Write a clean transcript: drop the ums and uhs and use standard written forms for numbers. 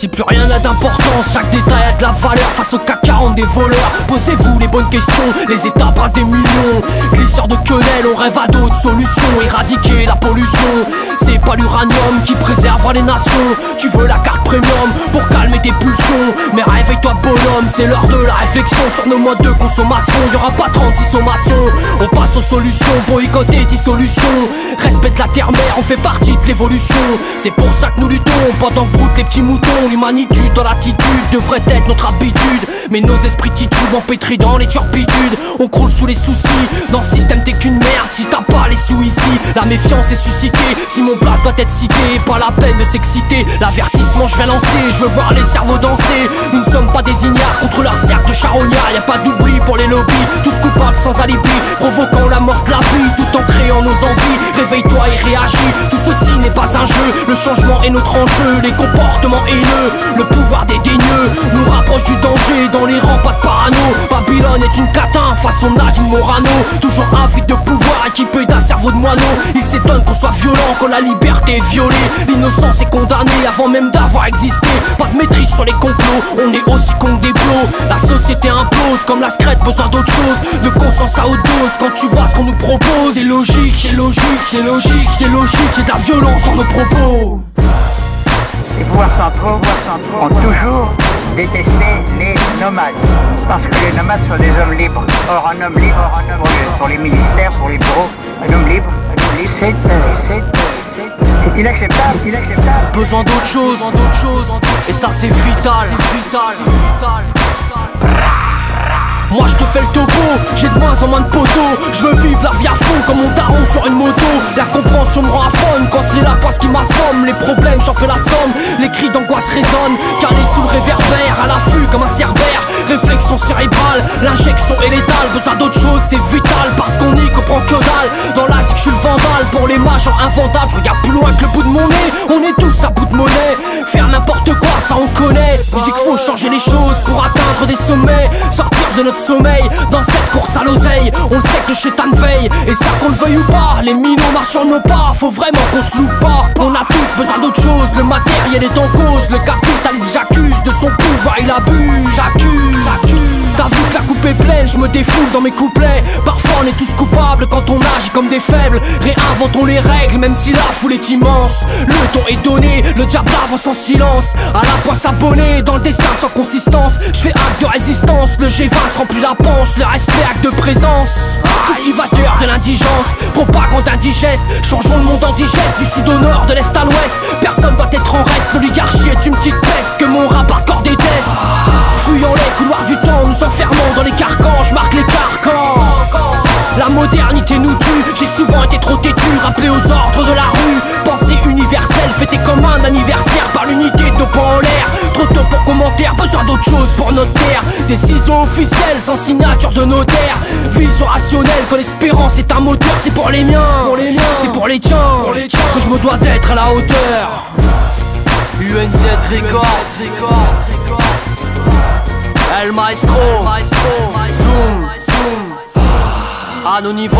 Ici plus rien n'a d'importance, chaque détail a de la valeur face au CAC 40 des voleurs. Posez-vous les bonnes questions, les états brassent des millions. Glisseurs de quenelles, on rêve à d'autres solutions. Éradiquer la pollution, c'est pas l'uranium qui préservera les nations. Tu veux la carte premium pour calmer tes pulsions, mais réveille-toi bonhomme, c'est l'heure de la réflexion sur nos modes de consommation. Y'aura pas 36 sommations, on passe aux solutions. Boycotter, dissolution, respecte la terre-mère, on fait partie de l'évolution. C'est pour ça que nous luttons, pendant que broutent les petits moutons. L'humanitude dans l'attitude devrait être notre habitude, mais nos esprits titubent empêtrés dans les turpitudes. On croule sous les soucis, dans ce système t'es qu'une merde si t'as pas les sous ici. La méfiance est suscitée, si mon place doit être cité, pas la peine de s'exciter. L'avertissement je vais lancer, je veux voir les cerveaux danser. Nous ne sommes pas des ignares contre leur cercle de charognards. Y'a pas d'oubli pour les lobbies, tous coupables sans alibi, provoquant la mort de la vie tout en créant nos envies. Réveille-toi et réagis, tout ceci n'est pas un jeu. Le changement est notre enjeu, les comportements haineux, le pouvoir dédaigneux nous rapproche du danger. Dans les rangs pas de parano, Babylone est une catin façon Nadine Morano. Toujours avide de pouvoir, équipé d'un cerveau de moineau. Il s'étonne qu'on soit violent quand la liberté est violée. L'innocence est condamnée avant même d'avoir existé. Pas de maîtrise sur les complots, on est aussi con que des plots. La société implose comme la secrète, besoin d'autre chose. De conscience à haute dose quand tu vois ce qu'on nous propose. C'est logique, c'est logique, c'est logique, c'est logique. J'ai de la violence dans nos propos. Les pouvoirs centraux ont toujours détesté les nomades, parce que les nomades sont des hommes libres. Or un homme libre, pour les ministères, pour les bureaux, un homme libre, c'est inacceptable, inacceptable. Besoin d'autre chose, et ça c'est vital. Moi je te fais le topo, j'ai de moins en moins de poteaux. Je veux vivre la vie à fond comme mon daron sur une moto. La compréhension me rend aphone quand c'est la poisse qui m'assomme. Les problèmes j'en fais la somme, les cris d'angoisse résonnent. Calé sous le réverbère, à l'affût comme un cerbère. Réflexion cérébrale, l'injection est létale. Besoin d'autre chose, c'est vital, parce qu'on y comprend que dalle. Dans la que je suis le vandale, pour les majors invendables. Je regarde plus loin que le bout de mon nez, on est tous à bout de monnaie. Faire n'importe quoi, ça on connaît. Je dis qu'il faut changer les choses pour atteindre des sommets. Sortir de notre sommeil, dans cette course à l'oseille. On le sait que le chétan veille, et ça qu'on le veuille ou pas. Les minots marchent sur nos pas, faut vraiment qu'on se loupe pas. On a tous besoin d'autre chose, le matériel est en cause. Le capitalisme j'accuse, de son pouvoir il abuse. J'accuse. T'as vu que la coupe est pleine, je me défoule dans mes couplets. Parfois on est tous coupables quand on agit comme des faibles. Réinventons les règles, même si la foule est immense. Le ton est donné, le diable avance en silence. À la poisse abonnée, dans le destin sans consistance. Je fais acte de résistance, le G20 se remplit la panse. Le respect acte de présence, cultivateur de l'indigence. Propagande indigeste, changeons le monde en digeste. Du sud au nord, de l'est à l'ouest, personne doit être en reste. L'oligarchie est une petite peste que mon rap hardcore déteste. Fuyant les couloirs du temps, nous enfermons dans les carcans. Je marque les carcans. La modernité nous tue, j'ai souvent été trop têtu. Rappelé aux ordres de la rue, pensée universelle, fêtée comme un anniversaire par l'unité de nos poings en l'air. Trop tôt pour commentaire, besoin d'autre chose pour notre terre. Décision officielle sans signature de notaire. Vision rationnelle quand l'espérance est un moteur. C'est pour les miens, c'est pour les tiens, que je me dois d'être à la hauteur. UNZ Records, El Maestro, Zoom, à nos niveaux.